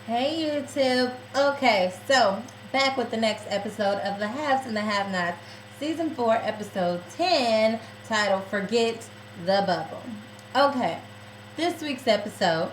Hey YouTube. Okay, so back with the next episode of The Haves and the Have Nots, Season 4, Episode 10, titled Forget the Bubble. Okay, this week's episode,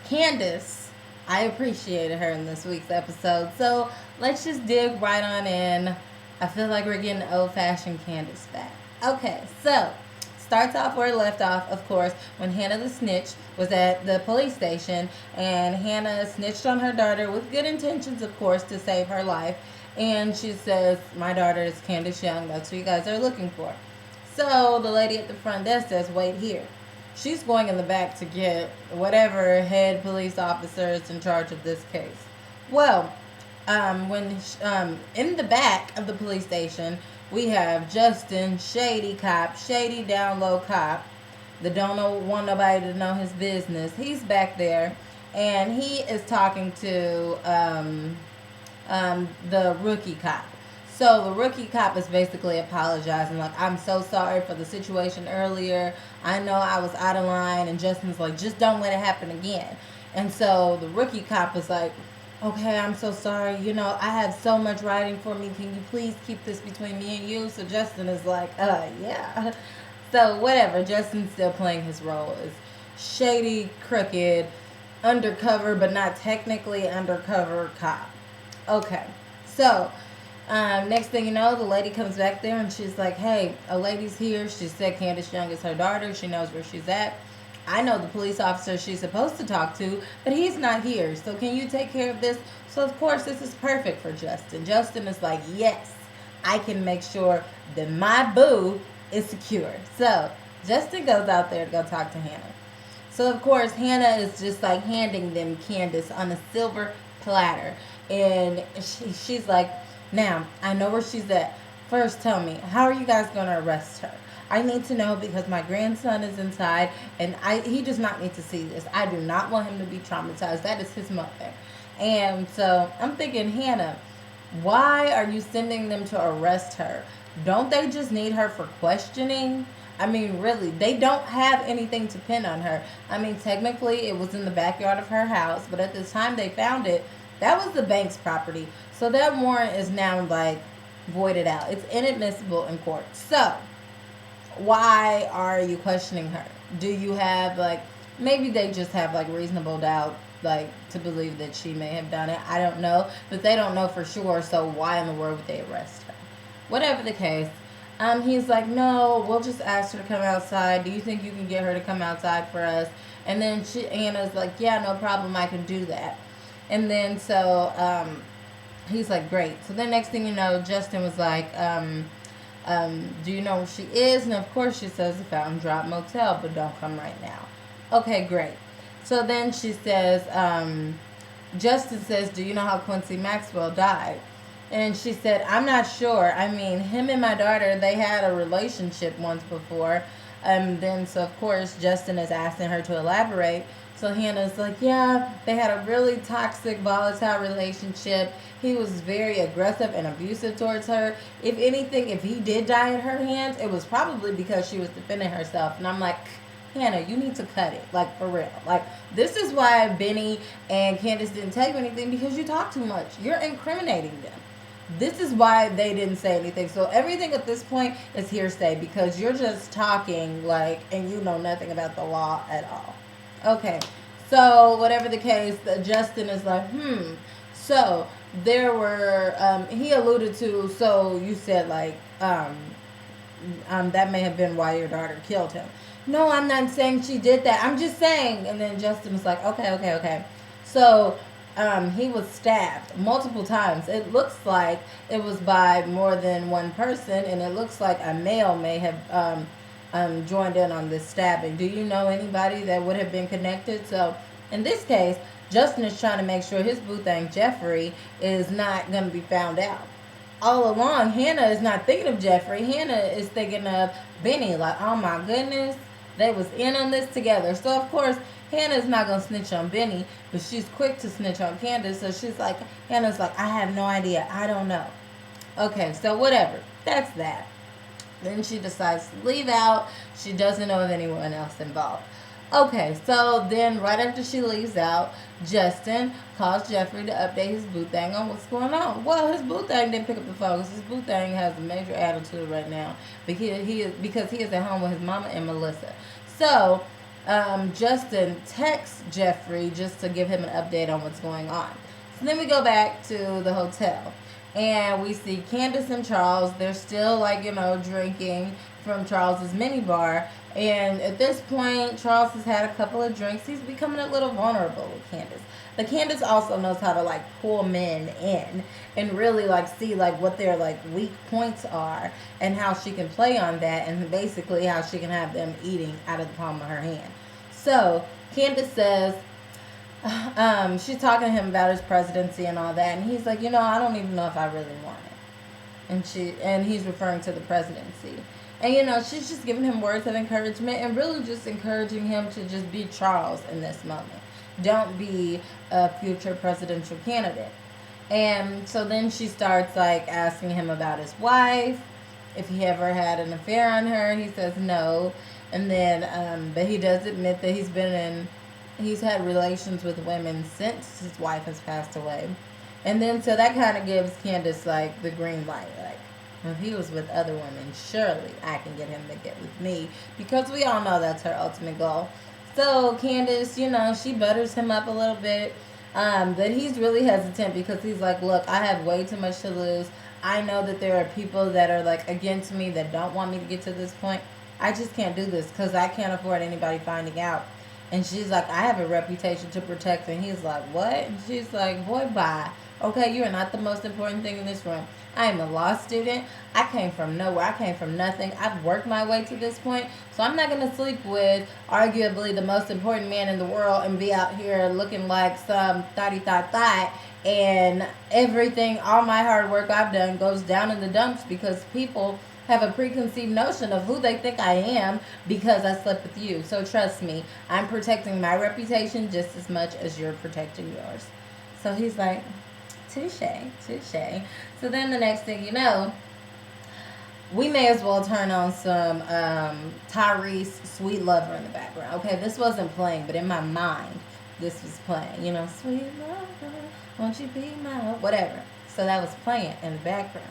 Candace, I appreciated her in this week's episode, so let's just dig right on in. I feel like we're getting old fashioned Candace back. Okay, so starts off where it left off, of course, when Hannah the snitch was at the police station, and Hannah snitched on her daughter with good intentions, of course, to save her life. And she says, "My daughter is Candace Young. That's who you guys are looking for." So the lady at the front desk says, "Wait here." She's going in the back to get whatever head police officer is in charge of this case. Well, when in the back of the police station, we have Justin, shady cop, shady down low cop, that don't know, want nobody to know his business. He's back there, and he is talking to the rookie cop. So the rookie cop is basically apologizing, like, "I'm so sorry for the situation earlier. I know I was out of line." And Justin's like, "Just don't let it happen again." And so the rookie cop is like, "Okay, I'm so sorry. I have so much writing for me. Can you please keep this between me and you?" So Justin is like, yeah. So whatever. Justin's still playing his role as shady, crooked, undercover, but not technically undercover cop. Okay. So next thing you know, the lady comes back there and she's like, "Hey, a lady's here. She said Candace Young is her daughter. She knows where she's at. I know the police officer she's supposed to talk to, but he's not here. So can you take care of this?" So of course this is perfect for Justin. Justin is like, "Yes, I can make sure that my boo is secure." So Justin goes out there to go talk to Hannah. So of course Hannah is just like handing them Candace on a silver platter, and she's like, "Now I know where she's at. First, tell me, how are you guys gonna arrest her? I need to know because my grandson is inside, and he does not need to see this. I do not want him to be traumatized. That is his mother." And so I'm thinking, Hannah, why are you sending them to arrest her? Don't they just need her for questioning? I mean, really, they don't have anything to pin on her. I mean, technically, it was in the backyard of her house, but at the time they found it, that was the bank's property. So that warrant is now like voided out. It's inadmissible in court. So why are you questioning her? Do you have like, maybe they just have like reasonable doubt, like, to believe that she may have done it? I don't know, but they don't know for sure. So why in the world would they arrest her? Whatever the case, he's like, "No, we'll just ask her to come outside. Do you think you can get her to come outside for us?" And then Anna's like, "Yeah, no problem, I can do that." And then so he's like, "Great." So then next thing you know, Justin was like, "Do you know where she is?" And of course she says the Fountain Drop Motel, but don't come right now. Okay, great. So then she says, Justin says, "Do you know how Quincy Maxwell died?" And she said, "I'm not sure. I mean, him and my daughter, they had a relationship once before." Then, so of course, Justin is asking her to elaborate. So Hannah's like, "Yeah, they had a really toxic, volatile relationship. He was very aggressive and abusive towards her. If anything, if he did die at her hands, it was probably because she was defending herself." And I'm like, "Hannah, you need to cut it. Like, for real. Like, this is why Benny and Candace didn't tell you anything, because you talk too much. You're incriminating them. This is why they didn't say anything. So everything at this point is hearsay, because you're just talking, like, and you know nothing about the law at all." Okay. So whatever the case, Justin is like, So there were, he alluded to, so you said like, that may have been why your daughter killed him. "No, I'm not saying she did that. I'm just saying." And then Justin was like, "Okay, okay, okay." So he was stabbed multiple times. It looks like it was by more than one person, and it looks like a male may have joined in on this stabbing. Do you know anybody that would have been connected? So in this case, Justin is trying to make sure his boo thing Jeffrey is not going to be found out. All along, Hannah is not thinking of Jeffrey. Hannah is thinking of Benny. Like, oh my goodness, they was in on this together. So of course, Hannah's not gonna snitch on Benny, but she's quick to snitch on Candace. So she's like, Hannah's like, "I have no idea. I don't know." Okay, so whatever. That's that. Then she decides to leave out. She doesn't know of anyone else involved. Okay, so then right after she leaves out, Justin calls Jeffrey to update his boo thing on what's going on. Well, his boo thing didn't pick up the phone because his boo thing has a major attitude right now because he is at home with his mama and Melissa. So Justin texts Jeffrey just to give him an update on what's going on. So then we go back to the hotel and we see Candace and Charles. They're still like, drinking from Charles's mini bar. And at this point, Charles has had a couple of drinks. He's becoming a little vulnerable with Candace. But Candace also knows how to like pull men in and really like see like what their like weak points are and how she can play on that and basically how she can have them eating out of the palm of her hand. So Candace says, she's talking to him about his presidency and all that, and he's like, I don't even know if I really want it. And he's referring to the presidency. And she's just giving him words of encouragement and really just encouraging him to just be Charles in this moment. Don't be a future presidential candidate. And so then she starts like asking him about his wife, if he ever had an affair on her. He says no. And then, but he does admit that he's had relations with women since his wife has passed away. And then, so that kind of gives Candace like the green light. Like, if he was with other women, surely I can get him to get with me. Because we all know that's her ultimate goal. So Candace, she butters him up a little bit. But he's really hesitant because he's like, look, I have way too much to lose. I know that there are people that are like against me that don't want me to get to this point. I just can't do this because I can't afford anybody finding out. And she's like, I have a reputation to protect. And he's like, what? And she's like, boy, bye. Okay, you are not the most important thing in this room. I am a law student. I came from nowhere. I came from nothing. I've worked my way to this point. So I'm not going to sleep with arguably the most important man in the world and be out here looking like some thotty. And everything, all my hard work I've done goes down in the dumps because people have a preconceived notion of who they think I am because I slept with you. So trust me, I'm protecting my reputation just as much as you're protecting yours. So he's like, touche, touche. So then the next thing you know, we may as well turn on some Tyrese Sweet Lover in the background. Okay, this wasn't playing, but in my mind, this was playing. Sweet lover, won't you be my whatever. So that was playing in the background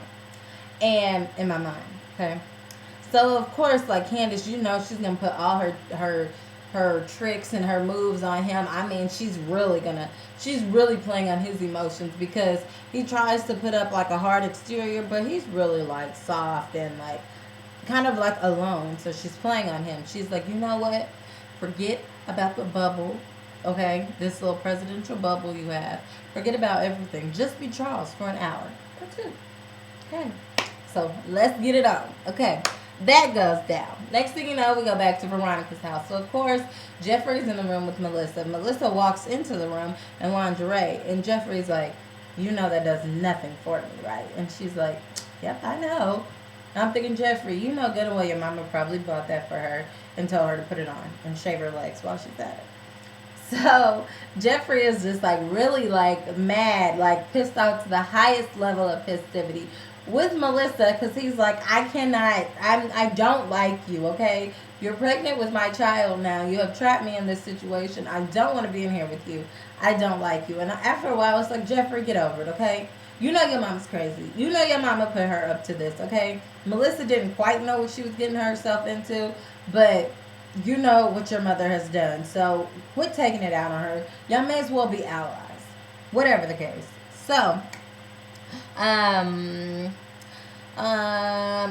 and in my mind. Okay, so of course, like Candace, she's gonna put all her tricks and her moves on him. I mean, she's really playing on his emotions because he tries to put up like a hard exterior, but he's really like soft and like kind of like alone. So she's playing on him. She's like, you know what? Forget about the bubble, okay? This little presidential bubble you have. Forget about everything. Just be Charles for an hour. That's it. Okay. So let's get it on. Okay. That goes down. Next thing you know, we go back to Veronica's house. So, of course, Jeffrey's in the room with Melissa. Melissa walks into the room in lingerie. And Jeffrey's like, that does nothing for me, right? And she's like, yep, I know. I'm thinking, Jeffrey, you know good and well your mama probably bought that for her and told her to put it on and shave her legs while she's at it. So Jeffrey is just like really like mad, like pissed off to the highest level of festivity with Melissa because he's like, I don't like you, okay? You're pregnant with my child now. You have trapped me in this situation. I don't want to be in here with you. I don't like you. And after a while, I was like, Jeffrey, get over it, okay? Your mama's crazy. Your mama put her up to this, okay? Melissa didn't quite know what she was getting herself into, but you know what your mother has done. So quit taking it out on her. Y'all may as well be allies. Whatever the case. So,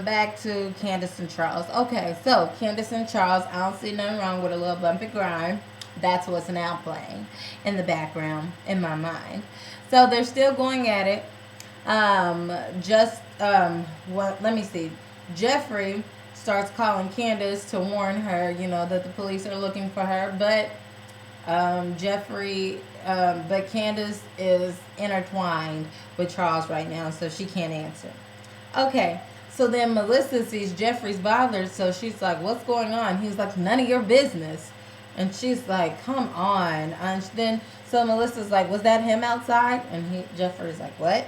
back to Candace and Charles. Okay, so Candace and Charles, I don't see nothing wrong with a little bumpy grind. That's what's now playing in the background in my mind. So they're still going at it. Let me see. Jeffrey starts calling Candace to warn her, that the police are looking for her, but but Candace is intertwined with Charles right now, so she can't answer. Okay, so then Melissa sees Jeffrey's bothered, so she's like, what's going on? He's like, none of your business. And she's like, come on. And then, so Melissa's like, was that him outside? And Jeffrey's like, what?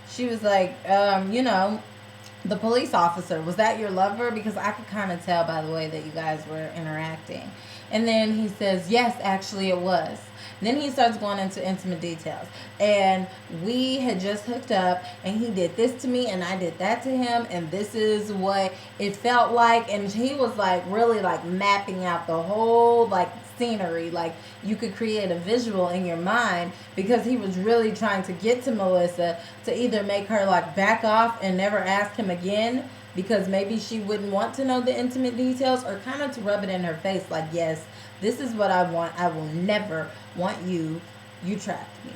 She was like, the police officer, was that your lover? Because I could kind of tell by the way that you guys were interacting. And then he says, yes, actually it was. Then he starts going into intimate details. And we had just hooked up, and he did this to me, and I did that to him, and this is what it felt like. And he was like really like mapping out the whole like scenery. Like you could create a visual in your mind, because he was really trying to get to Melissa to either make her like back off and never ask him again, because maybe she wouldn't want to know the intimate details, or kind of to rub it in her face like, yes, this is what I want. I will never want you. You trapped me.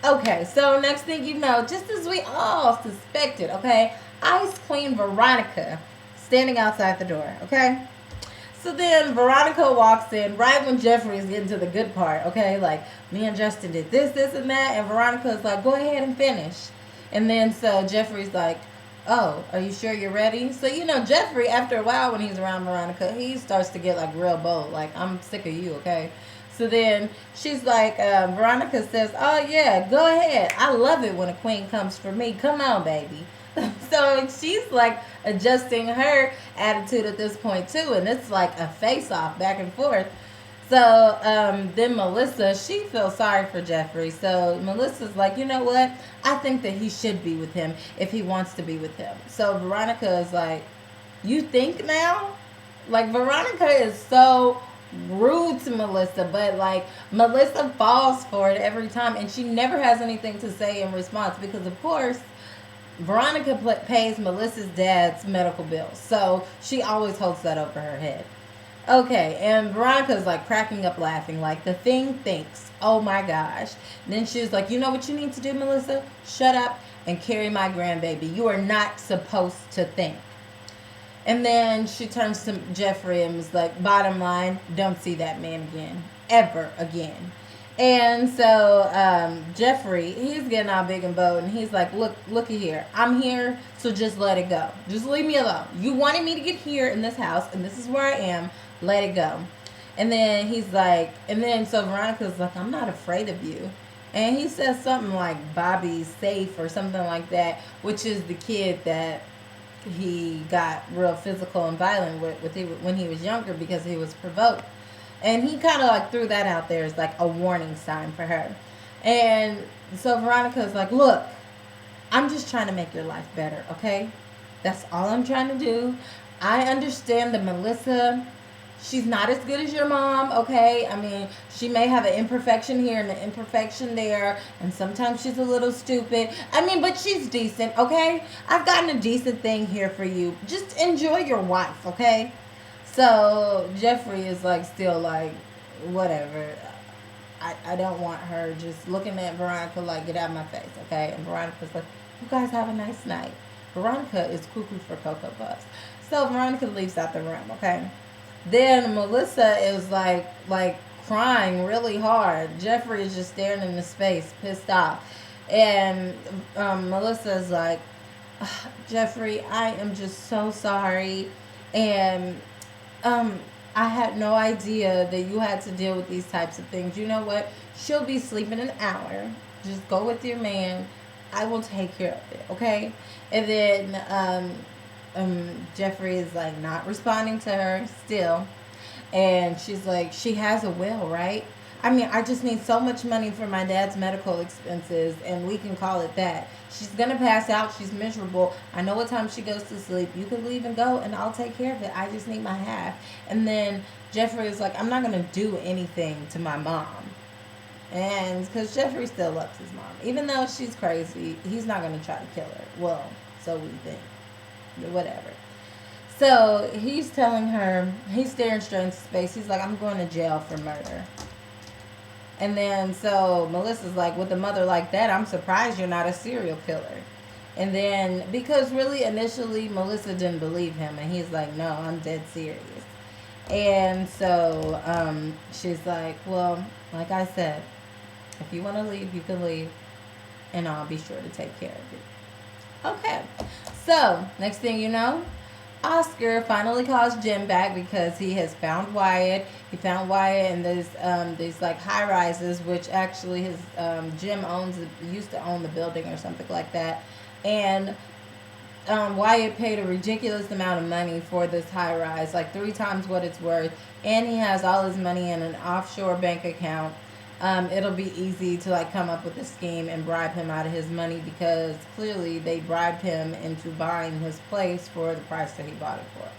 Okay, so next thing you know, just as we all suspected, okay, Ice Queen Veronica standing outside the door, okay? So then Veronica walks in right when Jeffrey is getting to the good part, okay? Like, me and Justin did this, this, and that, and Veronica's like, go ahead and finish. And then so Jeffrey's like, oh, are you sure you're ready? So, you know, Jeffrey, after a while when he's around Veronica, he starts to get like real bold. Like, I'm sick of you, okay? So then she's like, Veronica says, oh, yeah, go ahead. I love it when a queen comes for me. Come on, baby. So she's like adjusting her attitude at this point, too. And it's like a face off back and forth. So then Melissa, she feels sorry for Jeffrey. So Melissa's like, you know what? I think that he should be with him if he wants to be with him. So Veronica is like, you think now? Like, Veronica is so rude to Melissa, but like Melissa falls for it every time, and she never has anything to say in response, because of course Veronica pays Melissa's dad's medical bills, so she always holds that over her head. Okay, and Veronica's like cracking up laughing, like the thing thinks, oh my gosh. And then she was like, you know what you need to do, Melissa? Shut up and carry my grandbaby. You are not supposed to think. And then she turns to Jeffrey and was like, bottom line, don't see that man again. Ever again. And so Jeffrey, he's getting all big and bold, and he's like, look here. I'm here, so just let it go. Just leave me alone. You wanted me to get here in this house, and this is where I am. Let it go. And then he's like, and then so Veronica's like, I'm not afraid of you. And he says something like Bobby's safe or something like that, which is the kid that he got real physical and violent with when he was younger, because he was provoked. And he kind of like threw that out there as like a warning sign for her. And so Veronica's like, look, I'm just trying to make your life better, okay? That's all I'm trying to do. I understand that Melissa, she's not as good as your mom, okay? I mean, she may have an imperfection here and an imperfection there, and sometimes she's a little stupid. I mean, but she's decent, okay? I've gotten a decent thing here for you. Just enjoy your wife, okay? So Jeffrey is like still like, whatever. I don't want her just looking at Veronica like, get out of my face, okay? And Veronica's like, you guys have a nice night. Veronica is cuckoo for Cocoa Puffs. So Veronica leaves out the room, okay? Then Melissa is like crying really hard. Jeffrey is just staring into space, pissed off. And Melissa is like, Jeffrey, I am just so sorry. And I had no idea that you had to deal with these types of things. You know what? She'll be sleeping an hour. Just go with your man. I will take care of it, okay? And then Jeffrey is like not responding to her still. And she's like, she has a will, right? I mean, I just need so much money for my dad's medical expenses, and we can call it that. She's going to pass out. She's miserable. I know what time she goes to sleep. You can leave and go, and I'll take care of it. I just need my half. And then Jeffrey is like, I'm not going to do anything to my mom. And because Jeffrey still loves his mom. Even though she's crazy, he's not going to try to kill her. Well, so we think. Whatever. So he's telling her, he's staring straight into space. He's like, I'm going to jail for murder. And then so Melissa's like, with a mother like that, I'm surprised you're not a serial killer. And then, because really initially Melissa didn't believe him, and he's like, no, I'm dead serious. And so she's like, well, like I said, if you want to leave, you can leave, and I'll be sure to take care of it. Okay. So next thing you know, Oscar finally calls Jim back because he has found Wyatt. He found Wyatt in these like high rises, which actually his Jim used to own the building or something like that. And Wyatt paid a ridiculous amount of money for this high rise, like 3 times what it's worth, and he has all his money in an offshore bank account. It'll be easy to like come up with a scheme and bribe him out of his money because clearly they bribed him into buying his place for the price that he bought it for.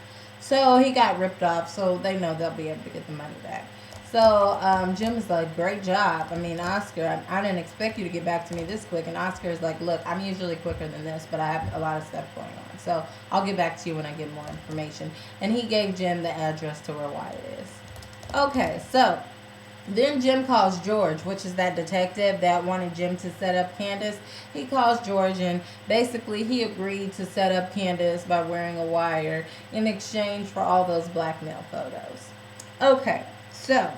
So he got ripped off, so they know they'll be able to get the money back. So Jim is like, great job. I mean, Oscar, I didn't expect you to get back to me this quick. And Oscar is like, look, I'm usually quicker than this, but I have a lot of stuff going on. So I'll get back to you when I get more information. And he gave Jim the address to where Wyatt is. Okay, so then Jim calls George, which is that detective that wanted Jim to set up Candace. He calls George, and basically he agreed to set up Candace by wearing a wire in exchange for all those blackmail photos. Okay, so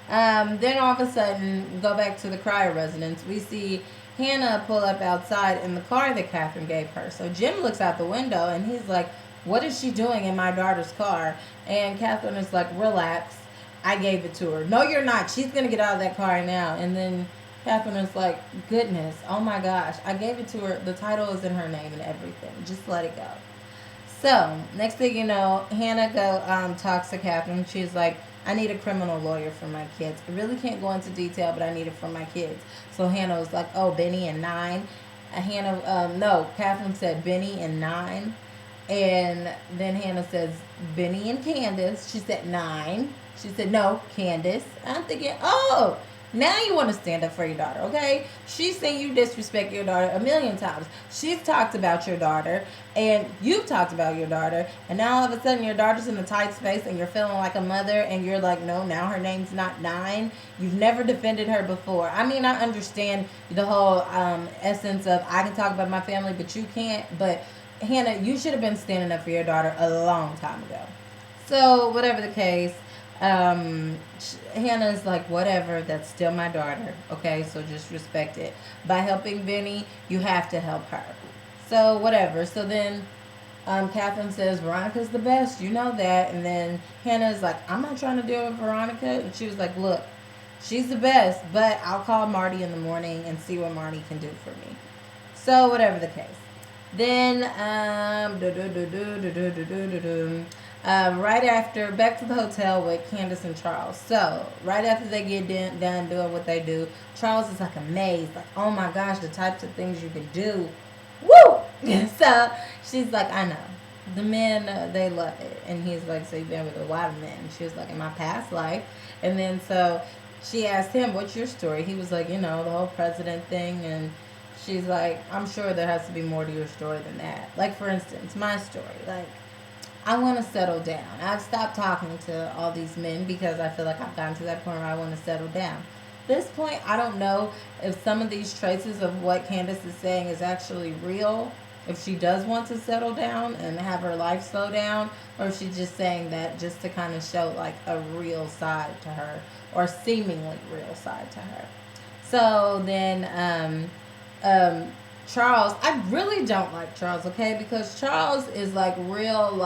then all of a sudden, go back to the Cryer residence. We see Hannah pull up outside in the car that Catherine gave her. So Jim looks out the window, and he's like, what is she doing in my daughter's car? And Catherine is like, relax. I gave it to her. No, you're not. She's going to get out of that car now. And then Catherine is like, goodness, oh my gosh. I gave it to her. The title is in her name and everything. Just let it go. So, next thing you know, Hannah talks to Catherine. She's like, I need a criminal lawyer for my kids. I really can't go into detail, but I need it for my kids. So Hannah was like, oh, Benny and 9. Catherine said Benny and 9. And then Hannah says, Benny and Candace. She said 9. She said, no, Candace. I'm thinking, oh, now you want to stand up for your daughter, okay? She's seen you disrespect your daughter a million times. She's talked about your daughter, and you've talked about your daughter, and now all of a sudden your daughter's in a tight space, and you're feeling like a mother, and you're like, no, now her name's not 9. You've never defended her before. I mean, I understand the whole essence of I can talk about my family, but you can't. But, Hannah, you should have been standing up for your daughter a long time ago. So, whatever the case, Hannah's like, whatever, that's still my daughter, okay, so just respect it. By helping Benny, you have to help her. So whatever. So then Catherine says, Veronica's the best, you know that. And then Hannah's like, I'm not trying to deal with Veronica. And she was like, look, she's the best, but I'll call Marty in the morning and see what Marty can do for me. So whatever the case. Then right after, back to the hotel with Candace and Charles. So, right after they get done doing what they do, Charles is like amazed. Like, oh my gosh, the types of things you can do. Woo! So, she's like, I know. The men, they love it. And he's like, so you've been with a lot of men. And she was like, in my past life. And then so, she asked him, what's your story? He was like, the whole president thing. And she's like, I'm sure there has to be more to your story than that. Like, for instance, my story. Like, I want to settle down. I've stopped talking to all these men because I feel like I've gotten to that point where I want to settle down. At this point, I don't know if some of these traces of what Candace is saying is actually real, if she does want to settle down and have her life slow down, or if she's just saying that just to kind of show like a real side to her, or seemingly real side to her. So then Charles, I really don't like Charles, okay? Because Charles is like real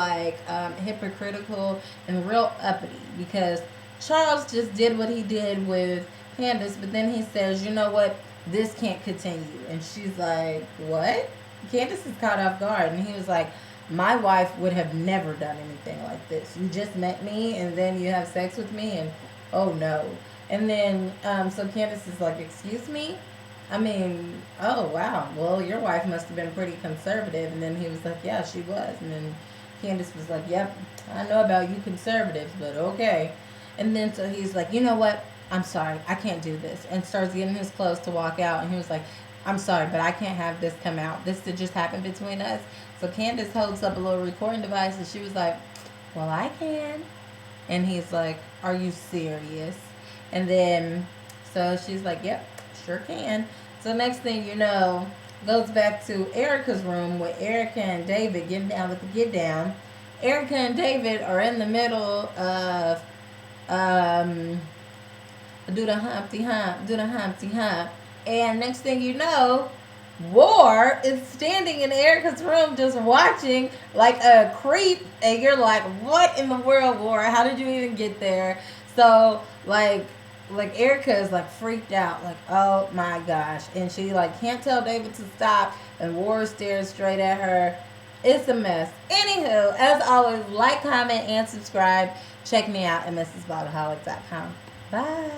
hypocritical and real uppity, because Charles just did what he did with Candace, but then he says, you know what, this can't continue. And she's like, what? Candace is caught off guard, and he was like, my wife would have never done anything like this. You just met me and then you have sex with me, and oh no. And then so Candace is like, excuse me? I mean, oh, wow. Well, your wife must have been pretty conservative. And then he was like, yeah, she was. And then Candace was like, yep, I know about you conservatives, but okay. And then so he's like, you know what? I'm sorry. I can't do this. And starts getting his clothes to walk out. And he was like, I'm sorry, but I can't have this come out. This did just happen between us. So Candace holds up a little recording device, and she was like, well, I can. And he's like, are you serious? And then so she's like, yep. Sure can. So next thing you know, goes back to Erica's room with Erica and David getting down with the get down. Erica and David are in the middle of do the Humpty Hump. And next thing you know, War is standing in Erica's room just watching like a creep, and you're like, what in the world, War? How did you even get there? So like Erica is like freaked out, like, oh my gosh. And she like can't tell David to stop, and War stares straight at her. It's a mess. Anywho, as always, like, comment, and subscribe. Check me out at mrsbaldaholic.com. Bye.